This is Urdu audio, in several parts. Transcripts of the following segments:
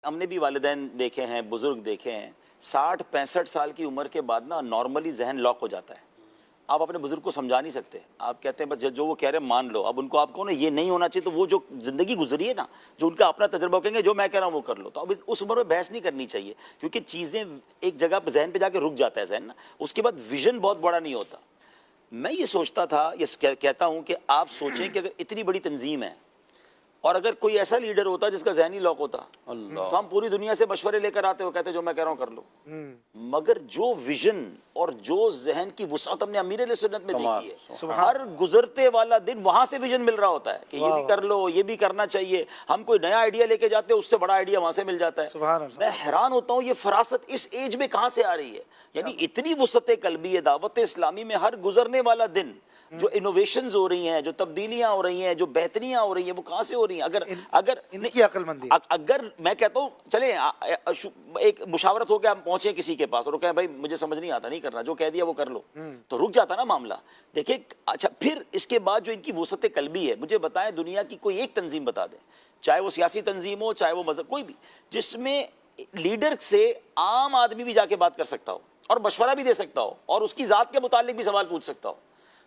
ہم نے بھی والدین دیکھے ہیں، بزرگ دیکھے ہیں، 60-65 سال کی عمر کے بعد نا نارملی ذہن لاک ہو جاتا ہے. آپ اپنے بزرگ کو سمجھا نہیں سکتے، آپ کہتے ہیں بس جو وہ کہہ رہے ہیں مان لو. اب ان کو آپ کہو نا یہ نہیں ہونا چاہیے، تو وہ جو زندگی گزری ہے نا، جو ان کا اپنا تجربہ کہیں گے جو میں کہہ رہا ہوں وہ کر لو. تو اب اس عمر میں بحث نہیں کرنی چاہیے، کیونکہ چیزیں ایک جگہ پہ ذہن پہ جا کے رک جاتا ہے ذہن نا، اس کے بعد ویژن بہت بڑا نہیں ہوتا. میں یہ سوچتا تھا، یہ کہتا ہوں کہ آپ سوچیں کہ اگر اتنی بڑی تنظیم ہے اور اگر کوئی ایسا لیڈر ہوتا جس کا ذہنی لاک ہوتا تو ہم پوری دنیا سے مشورے لے کر آتے ہو، کہتے جو میں کہہ رہا ہوں کر لو. مگر جو ویژن اور جو ذہن کی وسعت ہم نے امیر علیہ سنت میں دیکھی ہے، ہر گزرتے والا دن وہاں سے ویژن مل رہا ہوتا ہے کہ یہ بھی کر لو، یہ بھی کرنا چاہیے. ہم کوئی نیا آئیڈیا لے کے جاتے ہیں، اس سے بڑا آئیڈیا وہاں سے مل جاتا ہے. میں حیران ہوتا ہوں یہ فراست اس ایج میں کہاں سے آ رہی ہے. یعنی اتنی وسعت قلبی ہے دعوت اسلامی میں. ہر گزرنے والا دن جو انوویشنز ہو رہی ہیں، جو تبدیلیاں ہو رہی ہیں، جو بہتریاں ہو رہی ہیں، وہ کہاں سے ہو رہی ہیں؟ اگر ان کی عقل مندی، اگر میں کہتا ہوں چلیں ایک مشاورت ہو کے ہم پہنچے کسی کے پاس اور وہ کہیں بھائی مجھے سمجھ نہیں آتا، نہیں کرنا، جو کہہ دیا وہ کر لو، تو رک جاتا نا معاملہ. دیکھیں اچھا پھر اس کے بعد جو ان کی وسعت قلبی ہے، مجھے بتائیں دنیا کی کوئی ایک تنظیم بتا دیں، چاہے وہ سیاسی تنظیم ہو، چاہے وہ مذہب، کوئی بھی، جس میں لیڈر سے عام آدمی بھی جا کے بات کر سکتا ہو اور مشورہ بھی دے سکتا ہو اور اس کی ذات کے متعلق بھی سوال پوچھ سکتا ہو.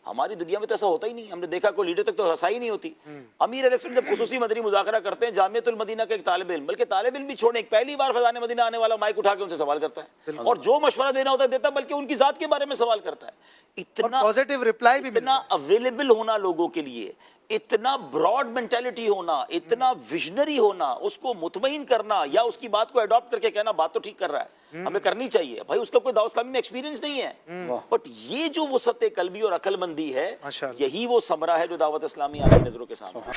ہماری دنیا میں تو ایسا ہوتا ہی نہیں. ہم نے دیکھا کوئی لیڈر تک تو رسائی نہیں ہوتی. امیر علیہ السلام جب خصوصی مدنی مذاکرہ کرتے ہیں، جامعۃ المدینہ کا ایک طالب علم، بلکہ طالب علم بھی چھوڑیں، ایک پہلی بار فیضان مدینہ آنے والا مائک اٹھا کے ان سے سوال کرتا ہے اور جو مشورہ دینا ہوتا ہے دیتا ہے، بلکہ ان کی ذات کے بارے میں سوال کرتا ہے. اتنا پازیٹیو رپلائی بھی، اتنا اویلیبل ہونا لوگوں کے لیے، اتنا براڈ مینٹیلٹی ہونا، اتنا ویژنری ہونا، اس کو مطمئن کرنا یا اس کی بات کو اڈاپٹ کر کے کہنا بات تو ٹھیک کر رہا ہے، ہمیں کرنی چاہیے. بھائی اس کا کوئی دعوت اسلامی میں ایکسپیرینس نہیں ہے، بٹ یہ جو وسعت قلبی اور عقل مندی ہے، یہی وہ ثمرہ ہے جو دعوت اسلامی عالمی نظروں کے سامنے